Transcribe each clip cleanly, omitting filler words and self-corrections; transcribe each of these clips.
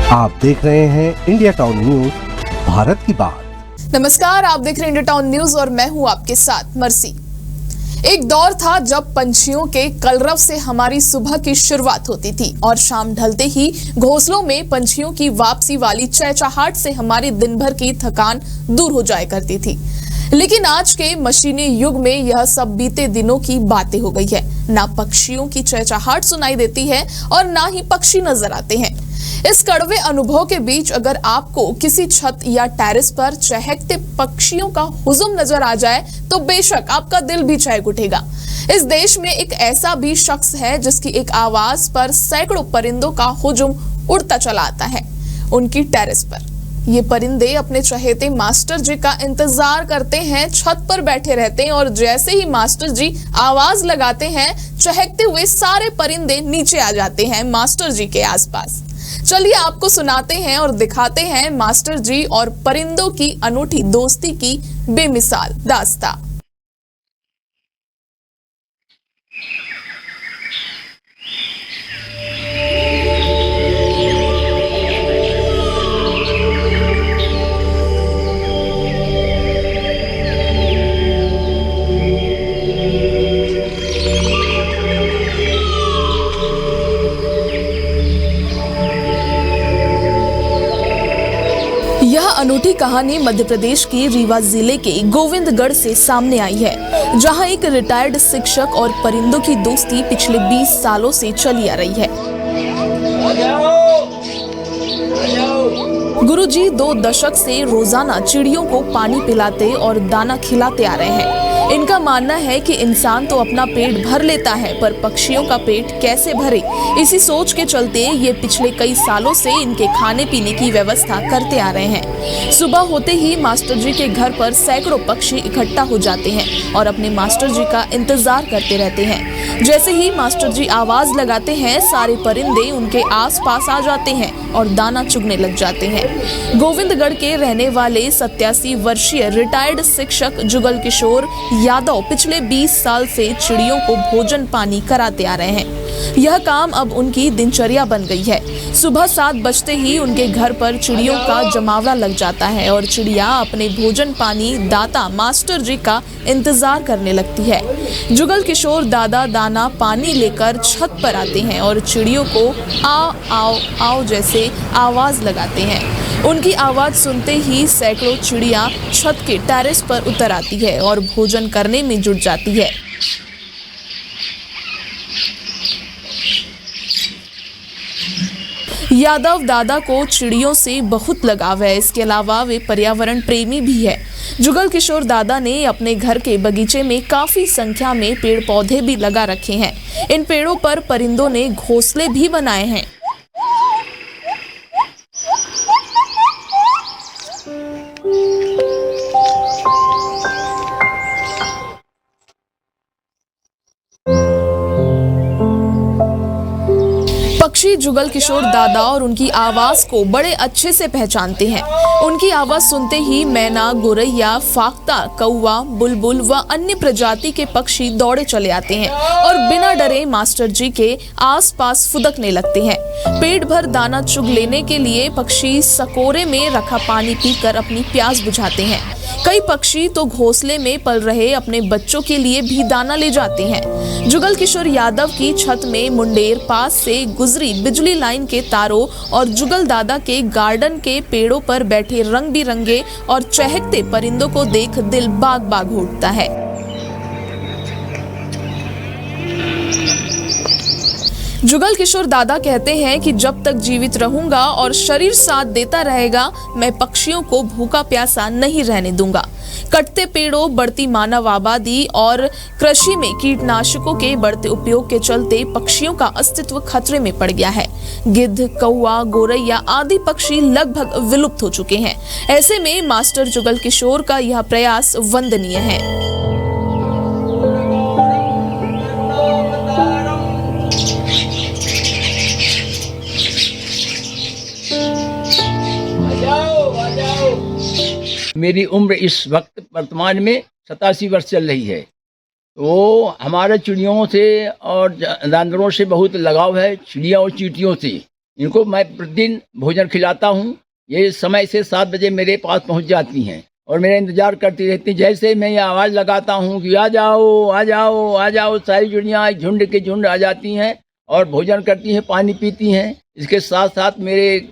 आप देख रहे हैं इंडिया टाउन न्यूज, भारत की बात। नमस्कार, आप देख रहे हैं इंडिया टाउन न्यूज और मैं हूं आपके साथ मर्सी। एक दौर था जब पंछियों के कलरव से हमारी सुबह की शुरुआत होती थी और शाम ढलते ही घोंसलों में पंछियों की वापसी वाली चहचहाहट से हमारी दिन भर की थकान दूर हो जाया करती थी। लेकिन आज के मशीनी युग में यह सब बीते दिनों की बातें हो गई है। ना पक्षियों की चहचहाहट सुनाई देती है और ना ही पक्षी नजर आते हैं। इस कड़वे अनुभव के बीच अगर आपको किसी छत या टेरेस पर चहकते पक्षियों का हुजुम नजर आ जाए तो बेशक आपका दिल भी चहक उठेगा। इस देश में एक ऐसा भी शख्स है जिसकी एक आवाज पर सैकड़ों परिंदों का हुजुम उड़ता चला आता है उनकी टेरेस पर। ये परिंदे अपने चहेते मास्टर जी का इंतजार करते हैं, छत पर बैठे रहते हैं और जैसे ही मास्टर जी आवाज लगाते हैं चहकते हुए सारे परिंदे नीचे आ जाते हैं मास्टर जी के आसपास। चलिए आपको सुनाते हैं और दिखाते हैं मास्टर जी और परिंदों की अनूठी दोस्ती की बेमिसाल दास्तां। यह अनूठी कहानी मध्य प्रदेश के रीवा जिले के गोविंदगढ़ से सामने आई है, जहां एक रिटायर्ड शिक्षक और परिंदों की दोस्ती पिछले 20 सालों से चली आ रही है। गुरुजी 2 दशक से रोजाना चिड़ियों को पानी पिलाते और दाना खिलाते आ रहे हैं। इनका मानना है कि इंसान तो अपना पेट भर लेता है, पर पक्षियों का पेट कैसे भरे, इसी सोच के चलते ये पिछले कई सालों से इनके खाने पीने की व्यवस्था करते आ रहे हैं। सुबह होते ही मास्टर जी के घर पर सैकड़ों पक्षी इकट्ठा हो जाते हैं और अपने मास्टर जी का इंतजार करते रहते हैं। जैसे ही मास्टर जी आवाज लगाते हैं सारे परिंदे उनके आस पास आ जाते हैं और दाना चुगने लग जाते हैं। गोविंदगढ़ के रहने वाले 87 वर्षीय रिटायर्ड शिक्षक जुगल किशोर यादव पिछले 20 साल से चिड़ियों को भोजन पानी कराते आ रहे हैं। यह काम अब उनकी दिनचर्या बन गई है। सुबह 7 बजते ही उनके घर पर चिड़ियों का जमावड़ा लग जाता है और चिड़िया अपने भोजन पानी दाता मास्टर जी का इंतजार करने लगती है। जुगल किशोर दादा दाना पानी लेकर छत पर आते हैं और चिड़ियों को आओ आओ आओ जैसे आवाज लगाते हैं। उनकी आवाज सुनते ही सैकड़ों चिड़िया छत के टेरेस पर उतर आती है और भोजन करने में जुट जाती है। यादव दादा को चिड़ियों से बहुत लगाव है। इसके अलावा वे पर्यावरण प्रेमी भी है। जुगल किशोर दादा ने अपने घर के बगीचे में काफी संख्या में पेड़ पौधे भी लगा रखे हैं। इन पेड़ों पर परिंदों ने घोंसले भी बनाए हैं। पक्षी जुगल किशोर दादा और उनकी आवाज को बड़े अच्छे से पहचानते हैं। उनकी आवाज सुनते ही मैना, गोरैया, फाख्ता, कौवा, बुलबुल व अन्य प्रजाति के पक्षी दौड़े चले आते हैं और बिना डरे मास्टर जी के आसपास फुदकने लगते हैं। पेट भर दाना चुग लेने के लिए पक्षी सकोरे में रखा पानी पीकर अपनी प्यास बुझाते हैं। कई पक्षी तो घोंसले में पल रहे अपने बच्चों के लिए भी दाना ले जाते हैं। जुगल किशोर यादव की छत में मुंडेर पास से गुजरी बिजली लाइन के तारों और जुगल दादा के गार्डन के पेड़ों पर बैठे रंग बिरंगे और चहकते परिंदों को देख दिल बाग बाग उठता है। जुगल किशोर दादा कहते हैं कि जब तक जीवित रहूंगा और शरीर साथ देता रहेगा, मैं पक्षियों को भूखा प्यासा नहीं रहने दूंगा। कटते पेड़ों, बढ़ती मानव आबादी और कृषि में कीटनाशकों के बढ़ते उपयोग के चलते पक्षियों का अस्तित्व खतरे में पड़ गया है। गिद्ध, कौवा, गोरैया आदि पक्षी लगभग विलुप्त हो चुके हैं। ऐसे में मास्टर जुगल किशोर का यह प्रयास वंदनीय है। मेरी उम्र इस वक्त वर्तमान में 87 वर्ष चल रही है। तो हमारे चिड़ियों से और जानवरों से बहुत लगाव है, चिड़िया और चींटियों से। इनको मैं प्रतिदिन भोजन खिलाता हूँ। ये समय से 7 बजे मेरे पास पहुँच जाती हैं और मेरा इंतज़ार करती रहती हैं। जैसे मैं ये आवाज़ लगाता हूँ कि आ जाओ, आ जाओ, आ जाओ, सारी चिड़ियाँ झुंड के झुंड आ जाती हैं और भोजन करती हैं, पानी पीती हैं। इसके साथ-साथ मेरे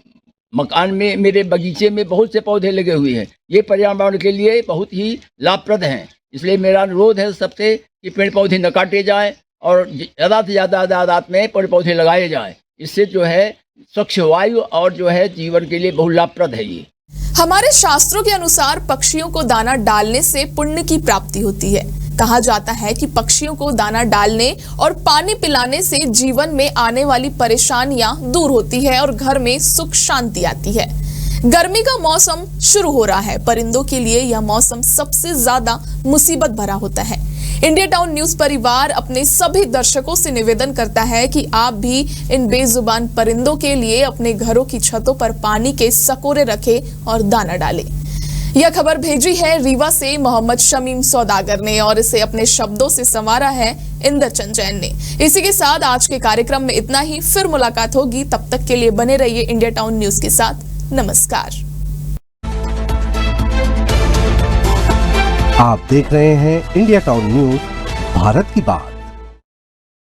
मकान में, मेरे बगीचे में बहुत से पौधे लगे हुए हैं। ये पर्यावरण के लिए बहुत ही लाभप्रद हैं। इसलिए मेरा अनुरोध है सबसे कि पेड़-पौधे न काटे जाएँ और ज़्यादा से ज़्यादा तादाद में पेड़-पौधे लगाए जाएँ। इससे जो है स्वच्छ वायु और जो है जीवन के लिए बहुत लाभप्रद है ये। हमारे शास्त्रों के अनुसार पक्षियों को दाना डालने से पुण्य की प्राप्ति होती है। कहा जाता है कि पक्षियों को दाना डालने और पानी पिलाने से जीवन में आने वाली परेशानियां दूर होती है और घर में सुख शांति आती है। गर्मी का मौसम शुरू हो रहा है। परिंदों के लिए यह मौसम सबसे ज्यादा मुसीबत भरा होता है। इंडिया टाउन न्यूज परिवार अपने सभी दर्शकों से निवेदन करता है कि आप भी इन बेजुबान परिंदों के लिए अपने घरों की छतों पर पानी के सकोरे रखें और दाना डालें। यह खबर भेजी है रीवा से मोहम्मद शमीम सौदागर ने और इसे अपने शब्दों से संवारा है इंद्रचंद जैन ने। इसी के साथ आज के कार्यक्रम में इतना ही। फिर मुलाकात होगी, तब तक के लिए बने रहिए इंडिया टाउन न्यूज के साथ। नमस्कार। आप देख रहे हैं इंडिया टाउन न्यूज, भारत की बात।